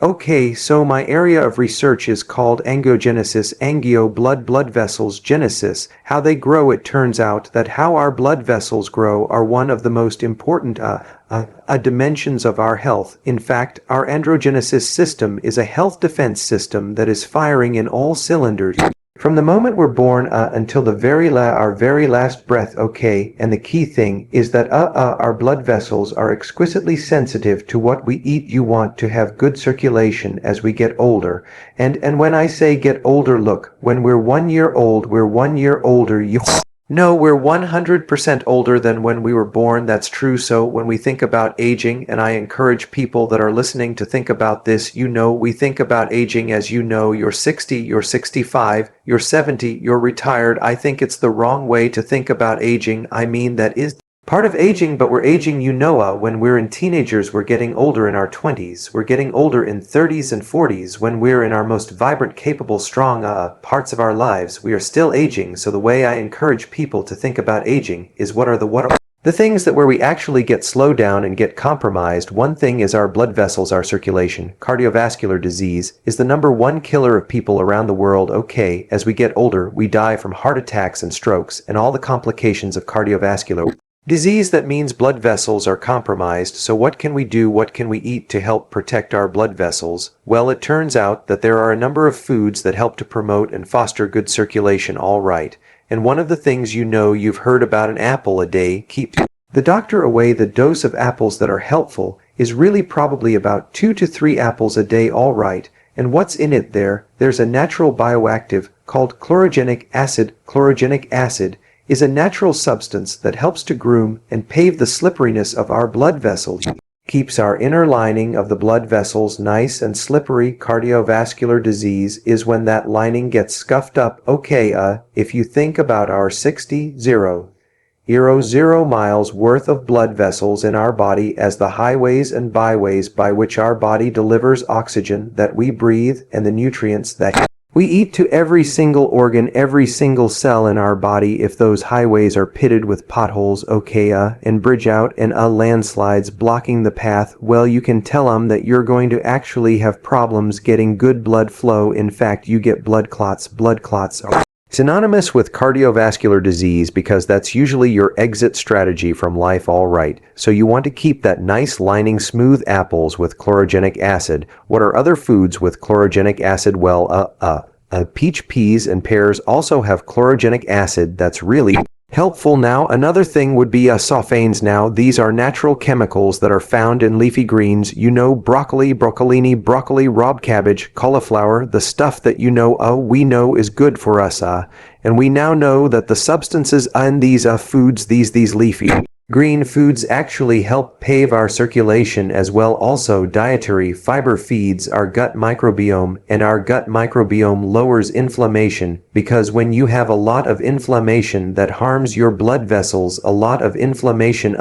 Okay, so my area of research is called angiogenesis, blood vessels, genesis, how they grow. It turns out that how our blood vessels grow are one of the most important dimensions of our health. In fact, our androgenesis system is a health defense system that is firing in all cylinders. From the moment we're born until our very last breath, okay? And the key thing is that our blood vessels are exquisitely sensitive to what we eat. You want to have good circulation as we get older. And when I say get older, look, when we're 1 year old, we're 1 year older. No, we're 100% older than when we were born. That's true. So when we think about aging, and I encourage people that are listening to think about this, we think about aging as you're 60, you're 65, you're 70, you're retired. I think it's the wrong way to think about aging. I mean, that is part of aging, but we're aging, when we're in teenagers, we're getting older in our 20s. We're getting older in 30s and 40s. When we're in our most vibrant, capable, strong parts of our lives, we are still aging. So the way I encourage people to think about aging is what are the things that where we actually get slowed down and get compromised. One thing is our blood vessels, our circulation. Cardiovascular disease is the #1 killer of people around the world. Okay, as we get older, we die from heart attacks and strokes and all the complications of cardiovascular disease. That means blood vessels are compromised. So what can we do? What can we eat to help protect our blood vessels? Well, it turns out that there are a number of foods that help to promote and foster good circulation, all right. And one of the things you've heard about, an apple a day keep the doctor away. The dose of apples that are helpful is really probably about 2 to 3 apples a day, all right. And what's in it there? There's a natural bioactive called chlorogenic acid. Chlorogenic acid is a natural substance that helps to groom and pave the slipperiness of our blood vessels. Keeps our inner lining of the blood vessels nice and slippery. Cardiovascular disease is when that lining gets scuffed up. Okay, if you think about our 0 miles worth of blood vessels in our body as the highways and byways by which our body delivers oxygen that we breathe and the nutrients that we eat to every single organ, every single cell in our body. If those highways are pitted with potholes, okay, and bridge out and landslides blocking the path, well, you can tell them that you're going to actually have problems getting good blood flow. In fact, you get blood clots. Blood clots are synonymous with cardiovascular disease because that's usually your exit strategy from life, all right. So you want to keep that nice lining. Smooth apples with chlorogenic acid. What are other foods with chlorogenic acid? Well, peach, peas, and pears also have chlorogenic acid. That's really helpful. Now, another thing would be sulfanes. Now, these are natural chemicals that are found in leafy greens. Broccoli, broccolini, broccoli, rob cabbage, cauliflower, the stuff that we know is good for us. And we now know that the substances in these foods, these leafy green foods actually help pave our circulation as well. Also, dietary fiber feeds our gut microbiome, and our gut microbiome lowers inflammation, because when you have a lot of inflammation that harms your blood vessels, a lot of inflammation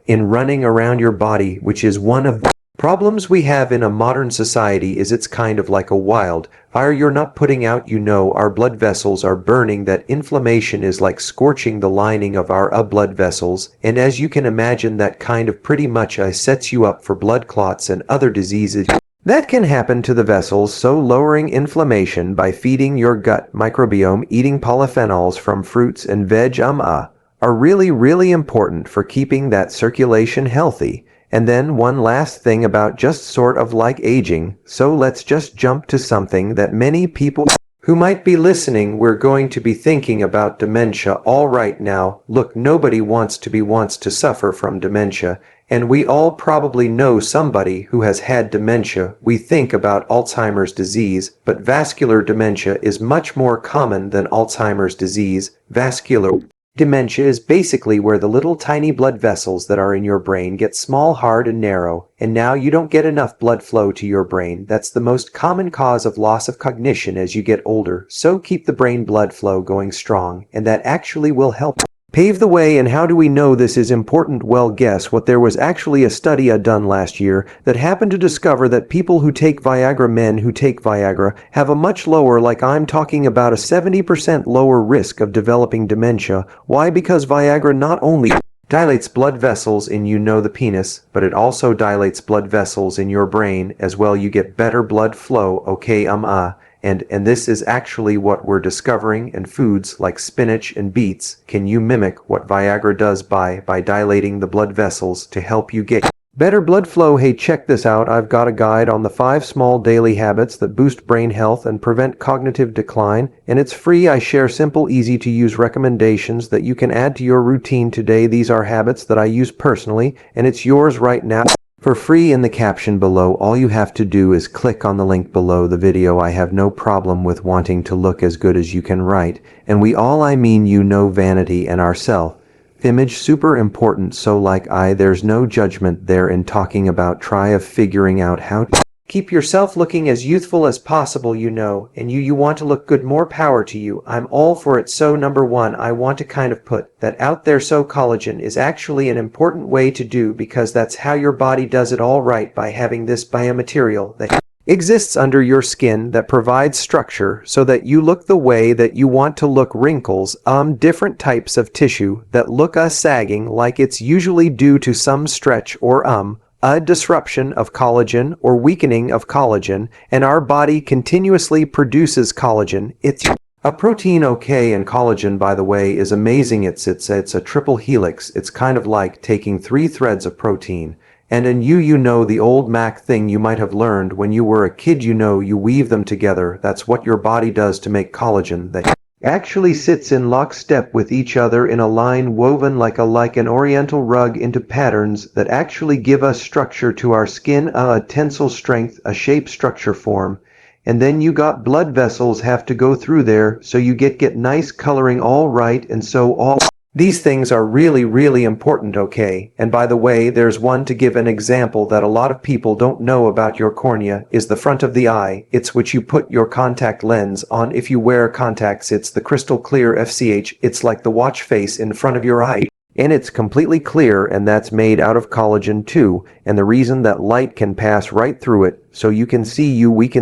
in running around your body, which is one of the problems we have in a modern society, is it's kind of like a wild fire you're not putting out. Our blood vessels are burning. That inflammation is like scorching the lining of our blood vessels, and as you can imagine, that kind of pretty much sets you up for blood clots and other diseases that can happen to the vessels. So lowering inflammation by feeding your gut microbiome, eating polyphenols from fruits and veg are really, really important for keeping that circulation healthy. And then one last thing about just sort of like aging. So let's just jump to something that many people who might be listening, we're going to be thinking about dementia. All right, now, look, nobody wants to suffer from dementia. And we all probably know somebody who has had dementia. We think about Alzheimer's disease, but vascular dementia is much more common than Alzheimer's disease. Vascular dementia is basically where the little tiny blood vessels that are in your brain get small, hard, and narrow, and now you don't get enough blood flow to your brain. That's the most common cause of loss of cognition as you get older. So keep the brain blood flow going strong, and that actually will help pave the way. And how do we know this is important? Well, guess what? There was actually a study done last year that happened to discover that people who take Viagra, men who take Viagra, have a much lower, like I'm talking about a 70% lower risk of developing dementia. Why? Because Viagra not only dilates blood vessels in the penis, but it also dilates blood vessels in your brain as well. You get better blood flow, okay, and this is actually what we're discovering in foods like spinach and beets. Can you mimic what Viagra does by dilating the blood vessels to help you get better blood flow? Hey, check this out. I've got a guide on the 5 small daily habits that boost brain health and prevent cognitive decline, and it's free. I share simple, easy to use recommendations that you can add to your routine today. These are habits that I use personally, and it's yours right now for free in the caption below. All you have to do is click on the link below the video. I have no problem with wanting to look as good as you can write, and I mean vanity and ourself image super important. So there's no judgment there in talking about try of figuring out how to keep yourself looking as youthful as possible, and you want to look good. More power to you. I'm all for it. So number one, I want to kind of put that out there. So collagen is actually an important way to do, because that's how your body does it all right, by having this biomaterial that exists under your skin that provides structure so that you look the way that you want to look. Wrinkles, different types of tissue that look sagging, like it's usually due to some stretch or a disruption of collagen or weakening of collagen, and our body continuously produces collagen. It's a protein, okay, and collagen, by the way, is amazing. It's a triple helix. It's kind of like taking 3 threads of protein, and in the old Mac thing you might have learned when you were a kid, you weave them together. That's what your body does to make collagen that actually sits in lockstep with each other in a line woven like an oriental rug into patterns that actually give us structure to our skin, a tensile strength, a shape, structure, form. And then you got blood vessels have to go through there, so you get nice coloring, all right. And so all these things are really, really important, okay? And by the way, there's one to give an example that a lot of people don't know about your cornea is the front of the eye. It's which you put your contact lens on. If you wear contacts, it's the crystal clear FCH. It's like the watch face in front of your eye, and it's completely clear, and that's made out of collagen too. And the reason that light can pass right through it, so we can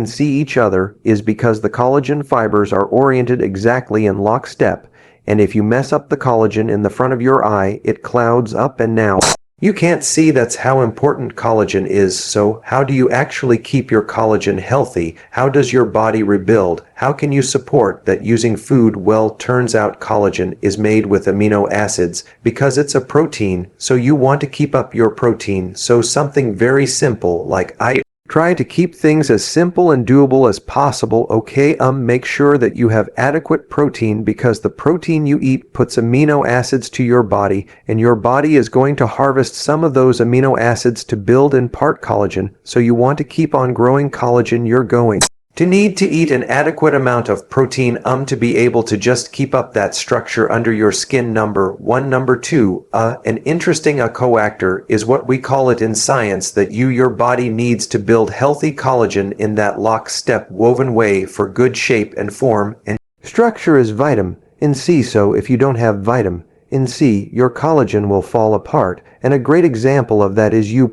see each other, is because the collagen fibers are oriented exactly in lockstep. And if you mess up the collagen in the front of your eye, it clouds up, and now you can't see. That's how important collagen is. So how do you actually keep your collagen healthy? How does your body rebuild? How can you support that using food? Well, turns out collagen is made with amino acids because it's a protein, so you want to keep up your protein. So something very simple, like I try to keep things as simple and doable as possible, okay? Make sure that you have adequate protein, because the protein you eat puts amino acids to your body, and your body is going to harvest some of those amino acids to build in part collagen. So you want to keep on growing collagen. You're going to need to eat an adequate amount of protein to be able to just keep up that structure under your skin. Number one. Number two, an interesting coactor is what we call it in science, that your body needs to build healthy collagen in that lockstep woven way for good shape and form and structure is vitamin C. So if you don't have vitamin C, your collagen will fall apart. And a great example of that is your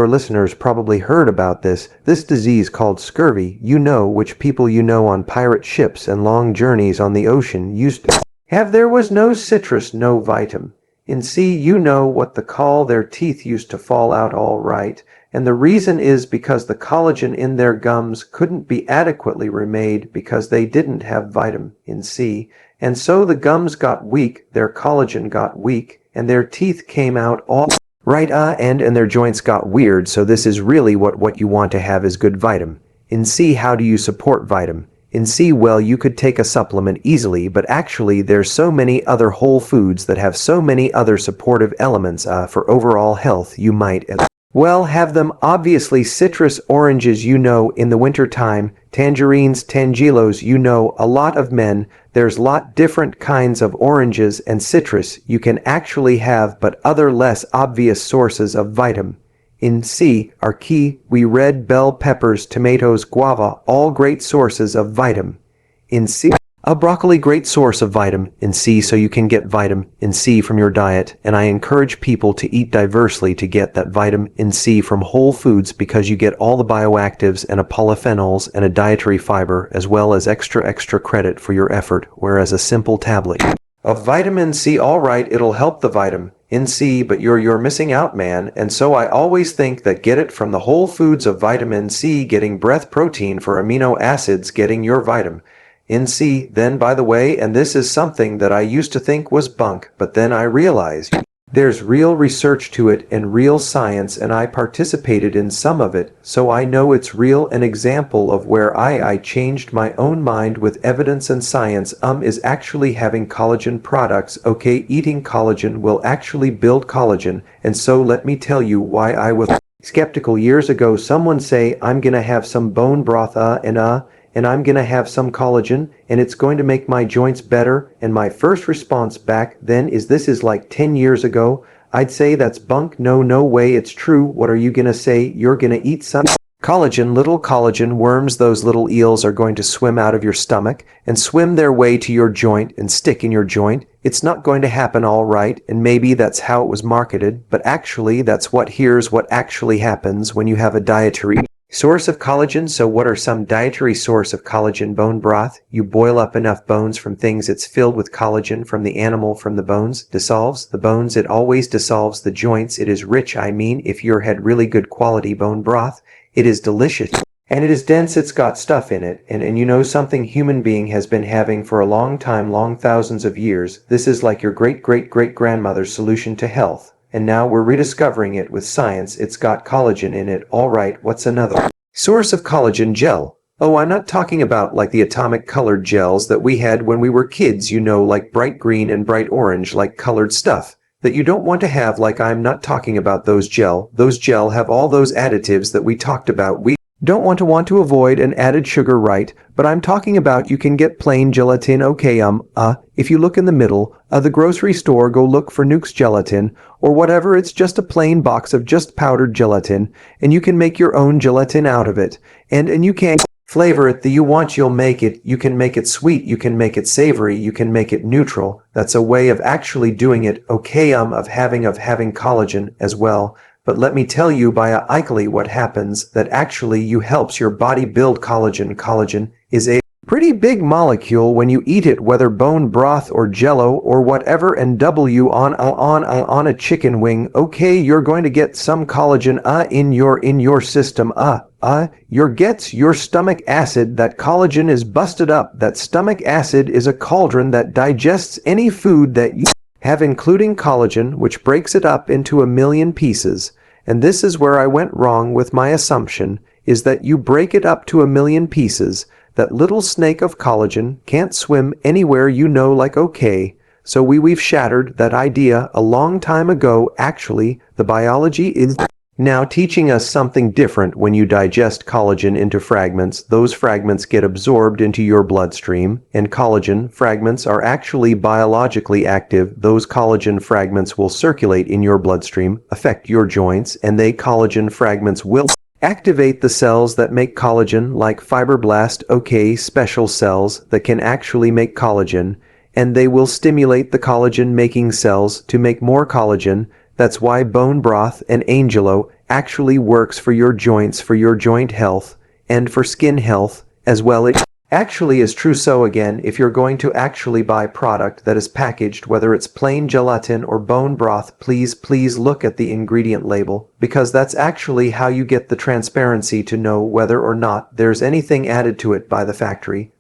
listeners probably heard about this disease called scurvy, which people on pirate ships and long journeys on the ocean used to have. There was no citrus, no vitamin C, what they call their teeth used to fall out, all right. And the reason is because the collagen in their gums couldn't be adequately remade because they didn't have vitamin C. And so the gums got weak, their collagen got weak, and their teeth came out all right, and their joints got weird. So this is really what you want to have is good vitamin C. How do you support vitamin C? Well, you could take a supplement easily, but actually there's so many other whole foods that have so many other supportive elements for overall health. You might well have them. Obviously citrus, oranges, in the winter time, tangerines, tangelos, a lot of men. There's lot different kinds of oranges and citrus you can actually have, but other less obvious sources of vitamin C are key. Red bell peppers, tomatoes, guava, all great sources of vitamin C. A broccoli, great source of vitamin C, so you can get vitamin C from your diet, and I encourage people to eat diversely to get that vitamin C from whole foods, because you get all the bioactives and polyphenols and a dietary fiber, as well as extra credit for your effort, whereas a simple tablet Of vitamin C, alright, it'll help the vitamin C, but you're missing out, man, and so I always think that get it from the whole foods of vitamin C, getting breath protein for amino acids, getting your vitamin C. Then, by the way, and this is something that I used to think was bunk, but then I realized there's real research to it and real science, and I participated in some of it, so I know it's real. An example of where I changed my own mind with evidence and science is actually having collagen products. Okay, eating collagen will actually build collagen, and so let me tell you why I was skeptical years ago. Someone say, I'm gonna have some bone broth and I'm gonna have some collagen, and it's going to make my joints better, and my first response back then is, this is like 10 years ago, I'd say that's bunk. No way, it's true. What are you gonna say? You're gonna eat some collagen, little collagen worms, those little eels are going to swim out of your stomach and swim their way to your joint and stick in your joint. It's not going to happen, all right, and maybe that's how it was marketed, but actually here's what actually happens when you have a dietary source of collagen. So what are some dietary source of collagen? Bone broth. You boil up enough bones from things, it's filled with collagen from the animal, from the bones, dissolves the bones, it always dissolves the joints. It is rich. I mean, if you had really good quality bone broth, it is delicious. And it is dense, it's got stuff in it, and you know something human being has been having for a long time, long thousands of years. This is like your great-great-great-grandmother's solution to health. And now we're rediscovering it with science. It's got collagen in it. Alright, what's another source of collagen? Gel. Oh, I'm not talking about like the atomic colored gels that we had when we were kids, you know, like bright green and bright orange, like colored stuff that you don't want to have. Like, I'm not talking about those gel. Those gel have all those additives that we talked about. We don't want to avoid an added sugar, right? But I'm talking about, you can get plain gelatin. Okay, if you look in the middle of the grocery store, go look for Nuke's gelatin or whatever. It's just a plain box of just powdered gelatin, and you can make your own gelatin out of it. And you can flavor it that you want. You'll make it. You can make it sweet. You can make it savory. You can make it neutral. That's a way of actually doing it. Okay, of having collagen as well. But let me tell you biologically what happens, that actually you helps your body build collagen. Collagen is a pretty big molecule when you eat it, whether bone broth or jello or whatever, and W on a chicken wing. Okay, you're going to get some collagen in your system. Your stomach acid. That collagen is busted up. That stomach acid is a cauldron that digests any food that you have, including collagen, which breaks it up into a million pieces. And this is where I went wrong with my assumption, is that you break it up to a million pieces. That little snake of collagen can't swim anywhere, you know, like, okay. So we've shattered that idea a long time ago. Actually, the biology is now teaching us something different. When you digest collagen into fragments, those fragments get absorbed into your bloodstream, and collagen fragments are actually biologically active. Those collagen fragments will circulate in your bloodstream, affect your joints, and collagen fragments will activate the cells that make collagen, like fibroblast, okay, special cells that can actually make collagen, and they will stimulate the collagen-making cells to make more collagen. That's why bone broth and Angelo actually works for your joints, for your joint health, and for skin health as well. It actually is true. So again, if you're going to actually buy product that is packaged, whether it's plain gelatin or bone broth, please look at the ingredient label, because that's actually how you get the transparency to know whether or not there's anything added to it by the factory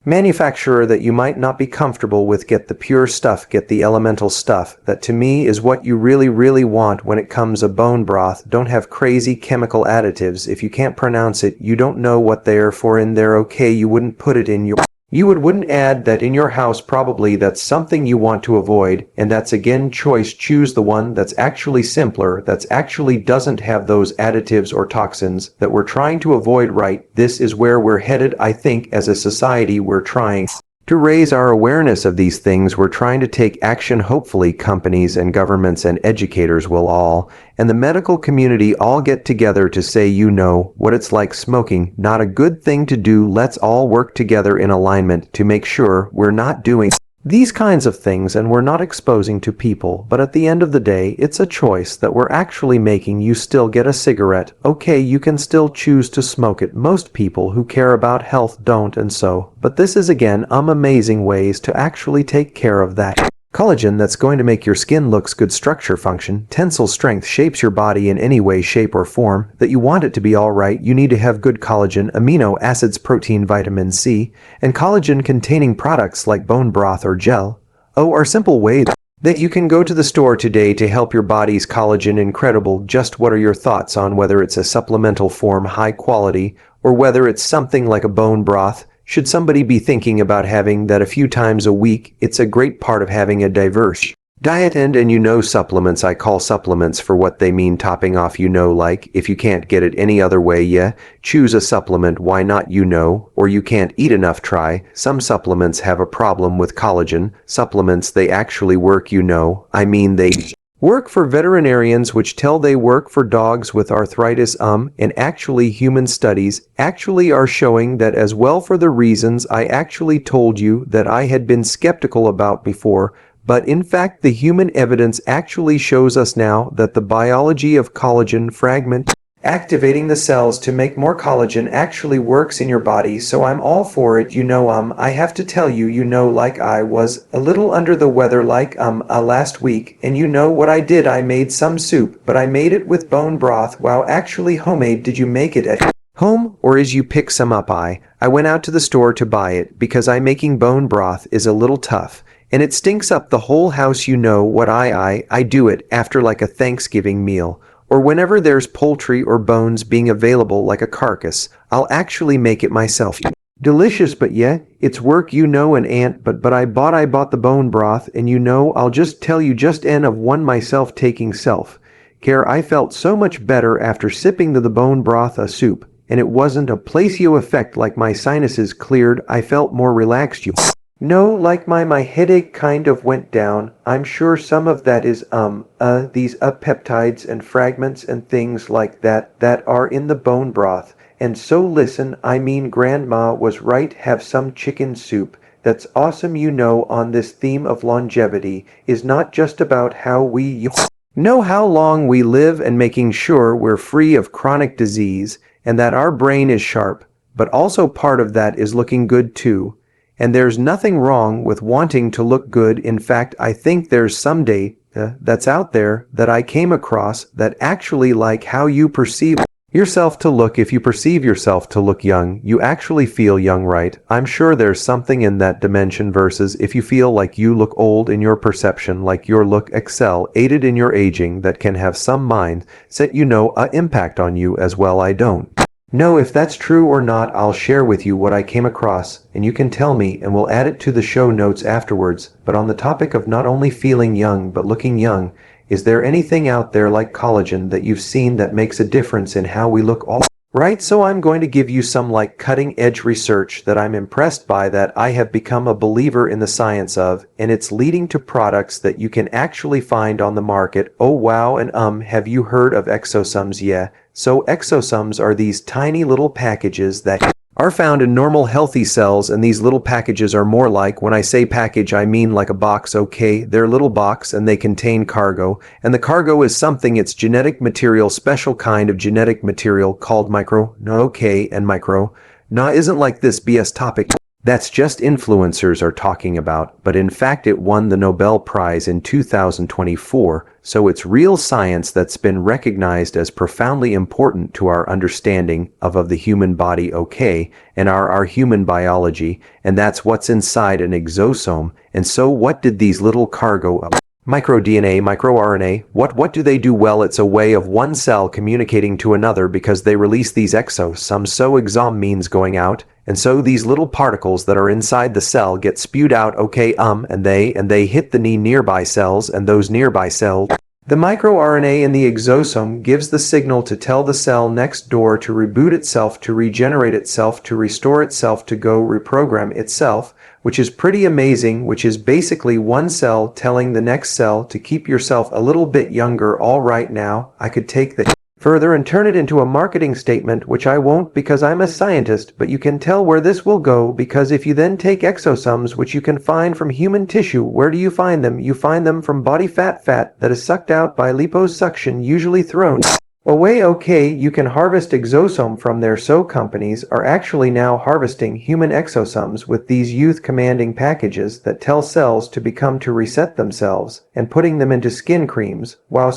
manufacturer that you might not be comfortable with. Get the pure stuff, get the elemental stuff. That to me is what you really want when it comes to bone broth. Don't have crazy chemical additives. If you can't pronounce it, you don't know what they're for in there. Okay, you wouldn't put it in your You wouldn't add that in your house. Probably that's something you want to avoid, and that's again choice. Choose the one that's actually simpler, that's actually doesn't have those additives or toxins that we're trying to avoid, right? This is where we're headed. I think as a society we're trying to raise our awareness of these things. We're trying to take action. Hopefully companies and governments and educators will all, and the medical community all get together to say, you know what it's like smoking, not a good thing to do. Let's all work together in alignment to make sure we're not doing these kinds of things and we're not exposing to people. But at the end of the day, it's a choice that we're actually making. You still get a cigarette. Okay, you can still choose to smoke it. Most people who care about health don't, and so. But this is again amazing ways to actually take care of that. Collagen that's going to make your skin looks good structure function. Tensile strength shapes your body in any way, shape, or form that you want it to be alright. You need to have good collagen, amino acids, protein, vitamin C, and collagen containing products like bone broth or gel. Oh, are simple ways that you can go to the store today to help your body's collagen incredible. Just what are your thoughts on whether it's a supplemental form, high quality, or whether it's something like a bone broth? Should somebody be thinking about having that a few times a week? It's a great part of having a diverse diet. And you know, supplements, I call supplements for what they mean, topping off, you know, like if you can't get it any other way, yeah, choose a supplement, why not, you know, or you can't eat enough, try. Some supplements have a problem with collagen. Supplements, they actually work, you know, I mean they work for veterinarians, which tell they work for dogs with arthritis, and actually human studies actually are showing that as well, for the reasons I actually told you that I had been skeptical about before. But in fact, the human evidence actually shows us now that the biology of collagen fragment activating the cells to make more collagen actually works in your body. So I'm all for it, you know. I have to tell you, you know, like I was a little under the weather like last week, and you know what I did? I made some soup, but I made it with bone broth. Wow, actually homemade. Did you make it at home, or is you pick some up? I went out to the store to buy it because I making bone broth is a little tough. And it stinks up the whole house, you know what. I do it after like a Thanksgiving meal, or whenever there's poultry or bones being available like a carcass. I'll actually make it myself. Delicious, but yeah, it's work, you know, an ant, but I bought the bone broth, and you know, I'll just tell you, just N of one myself taking self care. I felt so much better after sipping the bone broth a soup, and it wasn't a placebo effect, like my sinuses cleared. I felt more relaxed, you no, like my headache kind of went down. I'm sure some of that is these peptides and fragments and things like that that are in the bone broth. And so listen, I mean, grandma was right, have some chicken soup. That's awesome, you know. On this theme of longevity is not just about how we know how long we live and making sure we're free of chronic disease and that our brain is sharp, but also part of that is looking good too. And there's nothing wrong with wanting to look good. In fact, I think there's some data that's out there that I came across that actually like how you perceive yourself to look. If you perceive yourself to look young, you actually feel young, right? I'm sure there's something in that dimension versus if you feel like you look old in your perception, like your look excel aided in your aging, that can have some mindset, you know, impact on you as well. I don't know if that's true or not. I'll share with you what I came across, and you can tell me, and we'll add it to the show notes afterwards. But on the topic of not only feeling young, but looking young, is there anything out there like collagen that you've seen that makes a difference in how we look all right? So I'm going to give you some like cutting edge research that I'm impressed by, that I have become a believer in the science of, and it's leading to products that you can actually find on the market. Oh wow, and have you heard of exosomes? Yeah. So exosomes are these tiny little packages that are found in normal healthy cells, and these little packages are more like, when I say package, I mean like a box, okay? They're a little box and they contain cargo, and the cargo is something, it's genetic material, special kind of genetic material called micro, no, okay, and micro, nah, isn't like this BS topic that's just influencers are talking about, but in fact it won the Nobel Prize in 2024, so it's real science that's been recognized as profoundly important to our understanding of the human body, okay, and our human biology, and that's what's inside an exosome. And so what did these little cargo micro-DNA, microRNA, what do they do? Well, it's a way of one cell communicating to another because they release these exosomes. So exom means going out, and so these little particles that are inside the cell get spewed out, okay, and they hit the nearby cells, and those nearby cells, the microRNA in the exosome gives the signal to tell the cell next door to reboot itself, to regenerate itself, to restore itself, to go reprogram itself, which is pretty amazing, which is basically one cell telling the next cell to keep yourself a little bit younger. All right, now I could take that further and turn it into a marketing statement, which I won't because I'm a scientist, but you can tell where this will go, because if you then take exosomes, which you can find from human tissue, where do you find them? You find them from body fat that is sucked out by liposuction, usually thrown Okay, you can harvest exosome from there, so companies are actually now harvesting human exosomes with these youth commanding packages that tell cells to become to reset themselves and putting them into skin creams. Wow,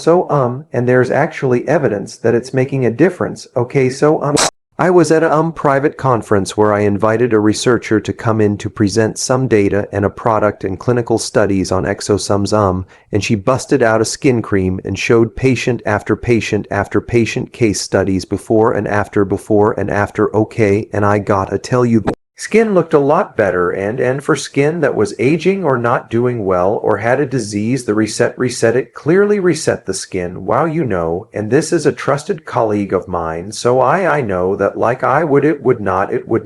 and there's actually evidence that it's making a difference. I was at a private conference where I invited a researcher to come in to present some data and a product and clinical studies on exosomes and she busted out a skin cream and showed patient after patient after patient case studies before and after. Okay, and I gotta tell you, skin looked a lot better, and for skin that was aging or not doing well or had a disease, the reset it clearly reset the skin. Wow, and this is a trusted colleague of mine, so I know that like it would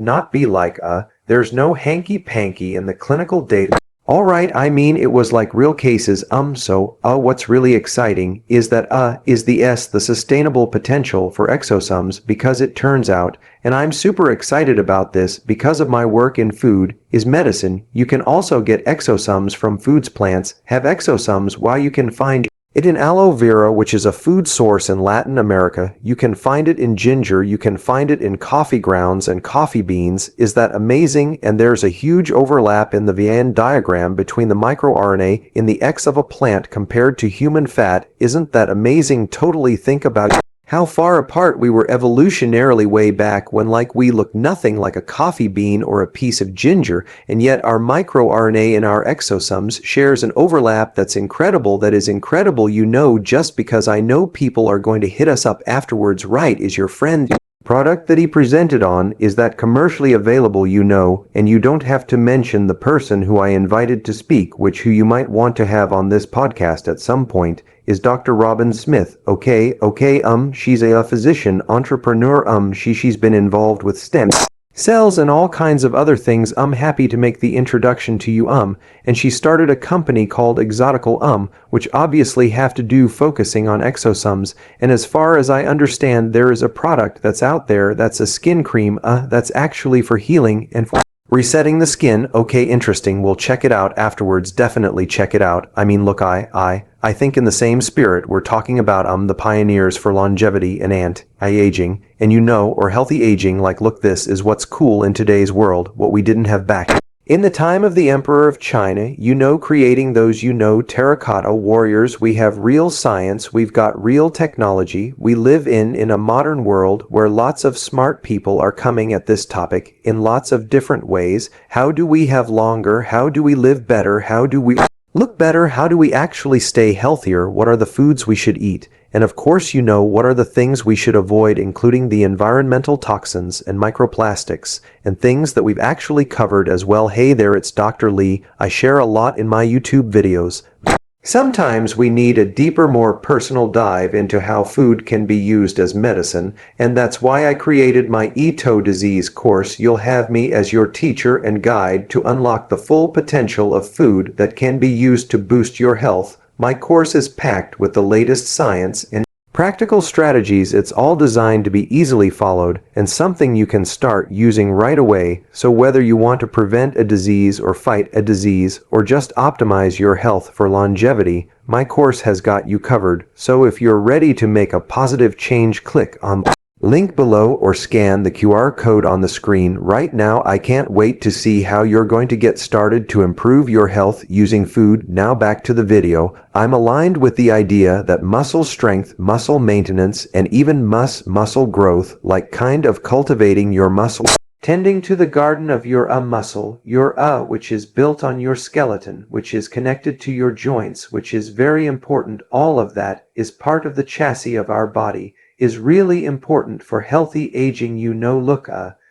not be like there's no hanky-panky in the clinical data. Alright, I mean it was like real cases, what's really exciting is the sustainable potential for exosomes, because it turns out, and I'm super excited about this because of my work in food, is medicine. You can also get exosomes from foods. Plants have exosomes. While you can find it in aloe vera, which is a food source in Latin America. You can find it in ginger. You can find it in coffee grounds and coffee beans. Is that amazing? And there's a huge overlap in the Venn diagram between the microRNA in the X of a plant compared to human fat. Isn't that amazing? Totally think about how far apart we were evolutionarily way back when we look nothing like a coffee bean or a piece of ginger, and yet our microRNA in our exosomes shares an overlap that's incredible. That is incredible. Just because I know people are going to hit us up afterwards, right? Is your friend product that he presented on, is that commercially available, and you don't have to mention the person who I invited to speak, who you might want to have on this podcast at some point, is Dr. Robin Smith. She's a physician, entrepreneur, she's been involved with STEM cells and all kinds of other things. I'm happy to make the introduction to you, and she started a company called Exotical, which obviously have to do focusing on exosomes, and as far as I understand, there is a product that's out there that's a skin cream, that's actually for healing and for resetting the skin. Okay, interesting. We'll check it out afterwards. Definitely check it out. I mean, look, I think in the same spirit, we're talking about the pioneers for longevity and anti-aging, and or healthy aging. Look, this is what's cool in today's world, what we didn't have back in the time of the Emperor of China, creating those, terracotta warriors. We have real science, we've got real technology. We live in a modern world where lots of smart people are coming at this topic in lots of different ways. How do we have longer? How do we live better? How do we look better? How do we actually stay healthier? What are the foods we should eat? And of course, what are the things we should avoid, including the environmental toxins and microplastics and things that we've actually covered as well. Hey there, it's Dr. Lee. I share a lot in my YouTube videos. Sometimes we need a deeper, more personal dive into how food can be used as medicine, and that's why I created my Ito disease course. You'll have me as your teacher and guide to unlock the full potential of food that can be used to boost your health. My course is packed with the latest science and practical strategies. It's all designed to be easily followed and something you can start using right away. So whether you want to prevent a disease or fight a disease or just optimize your health for longevity, my course has got you covered. So if you're ready to make a positive change, click on the link below or scan the QR code on the screen right now. I can't wait to see how you're going to get started to improve your health using food. Now back to the video. I'm aligned with the idea that muscle strength, muscle maintenance, and even muscle growth, kind of cultivating your muscle, tending to the garden of your muscle, which is built on your skeleton, which is connected to your joints, which is very important. All of that is part of the chassis of our body, is really important for healthy aging.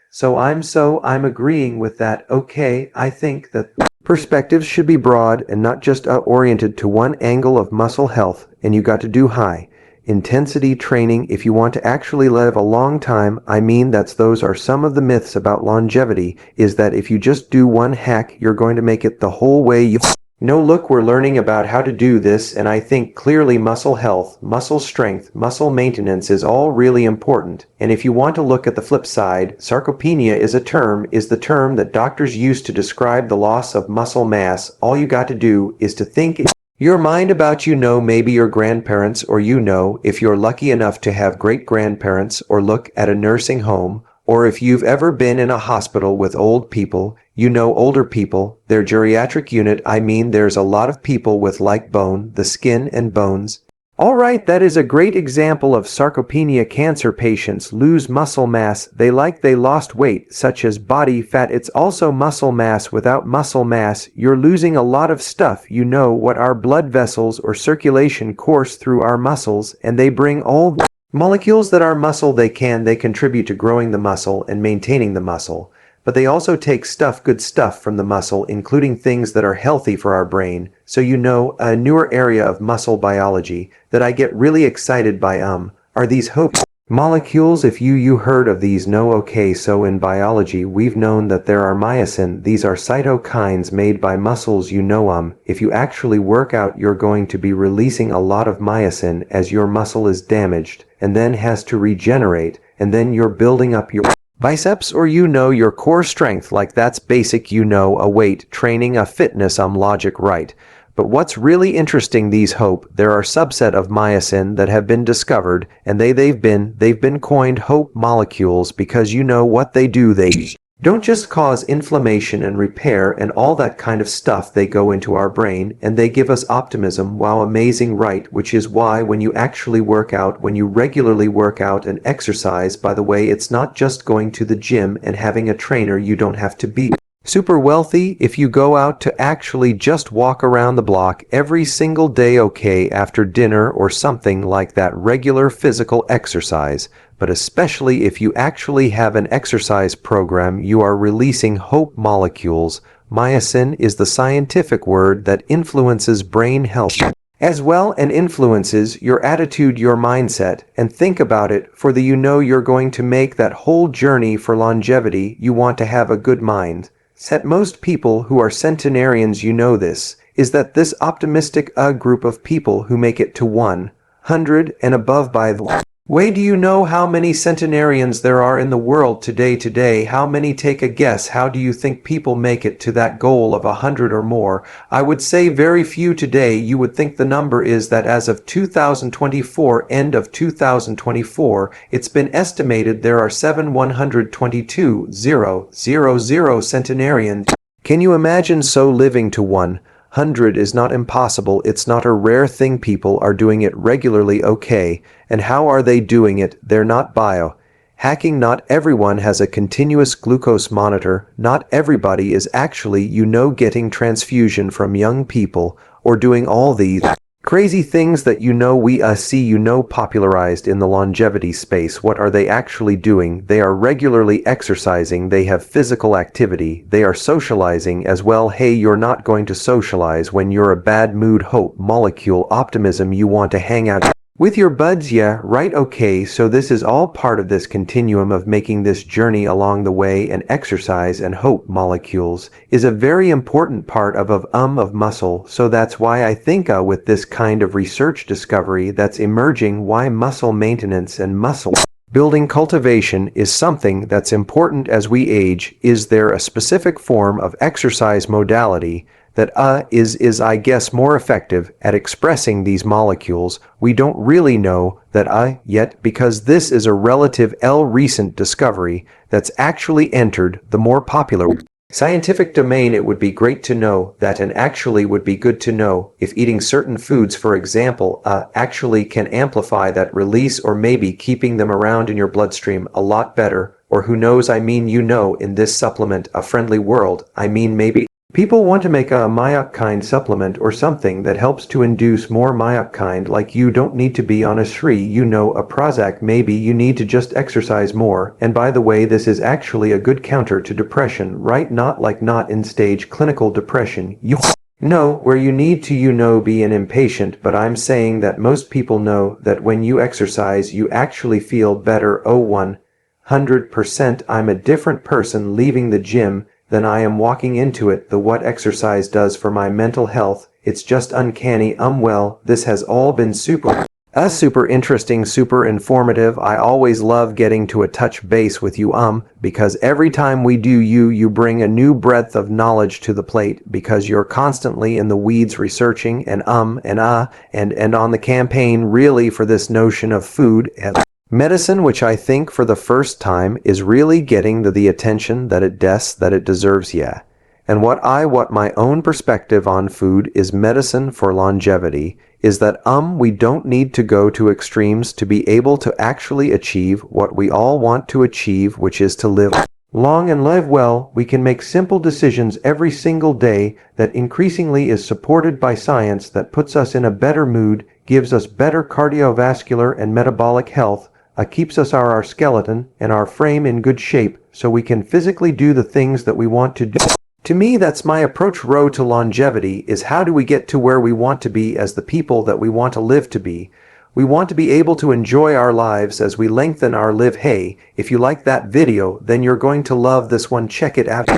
So I'm agreeing with that. Okay, I think that perspectives should be broad and not just oriented to one angle of muscle health, and you got to do high intensity training if you want to actually live a long time. I mean, those are some of the myths about longevity, is that if you just do one hack, you're going to make it the whole way. Look, we're learning about how to do this, and I think clearly muscle health, muscle strength, muscle maintenance is all really important. And if you want to look at the flip side, sarcopenia is the term that doctors use to describe the loss of muscle mass. All you got to do is to think Your mind about maybe your grandparents or if you're lucky enough to have great-grandparents or look at a nursing home, or if you've ever been in a hospital with old people, older people, their geriatric unit. There's a lot of people with like bone, the skin and bones. All right, that is a great example of sarcopenia. Cancer patients lose muscle mass. They lost weight, such as body fat. It's also muscle mass. Without muscle mass, you're losing a lot of stuff. What our blood vessels or circulation course through our muscles, and they bring all the molecules that our muscle they contribute to growing the muscle and maintaining the muscle. But they also take good stuff from the muscle, including things that are healthy for our brain. So a newer area of muscle biology that I get really excited by are these hope molecules. If you heard of these, no? Okay, so in biology we've known that there are myosin. These are cytokines made by muscles. If you actually work out, you're going to be releasing a lot of myosin as your muscle is damaged and then has to regenerate, and then you're building up your biceps or your core strength. Like that's basic, a weight training, a fitness logic, right? But what's really interesting, there are subset of myosin that have been discovered, and they've been coined hope molecules because what they do, they don't just cause inflammation and repair and all that kind of stuff. They go into our brain and they give us optimism. Wow, amazing, right? Which is why when you actually work out, when you regularly work out and exercise, by the way, it's not just going to the gym and having a trainer. You don't have to be super wealthy if you go out to actually just walk around the block every single day, okay, after dinner or something like that. Regular physical exercise. But especially if you actually have an exercise program, you are releasing hope molecules. Myosin is the scientific word that influences brain health as well, and influences your attitude, your mindset. And think about it, for you're going to make that whole journey for longevity. You want to have a good mind set. Most people who are centenarians, this is that this optimistic group of people who make it to 100 and above. By the way, do you know how many centenarians there are in the world today? How many? Take a guess. How do you think people make it to that goal of 100 or more? I would say very few today. You would think the number is that as of 2024, end of 2024, it's been estimated there are 7,122,000 centenarians. Can you imagine? So living to 100 is not impossible. It's not a rare thing. People are doing it regularly, okay? And how are they doing it? They're not hacking. Not everyone has a continuous glucose monitor. Not everybody is actually, getting transfusion from young people or doing all these crazy things that we see popularized in the longevity space. What are they actually doing? They are regularly exercising, they have physical activity, they are socializing as well. Hey, you're not going to socialize when you're a bad mood. Hope molecule optimism, you want to hang out with your buds, yeah, right? Okay, so this is all part of this continuum of making this journey along the way, and exercise and hope molecules is a very important part of muscle. So that's why I think with this kind of research discovery that's emerging, why muscle maintenance and muscle building cultivation is something that's important as we age. Is there a specific form of exercise modality that is I guess more effective at expressing these molecules? We don't really know that yet, because this is a relative recent discovery that's actually entered the more popular scientific domain. It would be great to know that, and actually would be good to know if eating certain foods, for example, actually can amplify that release, or maybe keeping them around in your bloodstream a lot better. Or who knows, in this supplement, a friendly world, maybe people want to make a myokine supplement or something that helps to induce more myokine. Like you don't need to be on a Shri, a Prozac. Maybe you need to just exercise more. And by the way, this is actually a good counter to depression, right? Not in stage clinical depression. Where you need to, be an impatient, but I'm saying that most people know that when you exercise, you actually feel better. 100%. I'm a different person leaving the gym than I am walking into it. What exercise does for my mental health, it's just uncanny. Well, this has all been super Super interesting, super informative. I always love getting to a touch base with you, because every time we do you bring a new breadth of knowledge to the plate because you're constantly in the weeds researching and on the campaign really for this notion of food and medicine, which I think for the first time is really getting the attention that it deserves, yeah. And what my own perspective on food is medicine for longevity is that we don't need to go to extremes to be able to actually achieve what we all want to achieve, which is to live long and live well. We can make simple decisions every single day that increasingly is supported by science that puts us in a better mood, gives us better cardiovascular and metabolic health, keeps us our skeleton and our frame in good shape so we can physically do the things that we want to do. To me, that's my approach. Road to longevity is how do we get to where we want to be as the people that we want to live to be. We want to be able to enjoy our lives as we lengthen our live. Hey, if you like that video, then you're going to love this one. Check it out.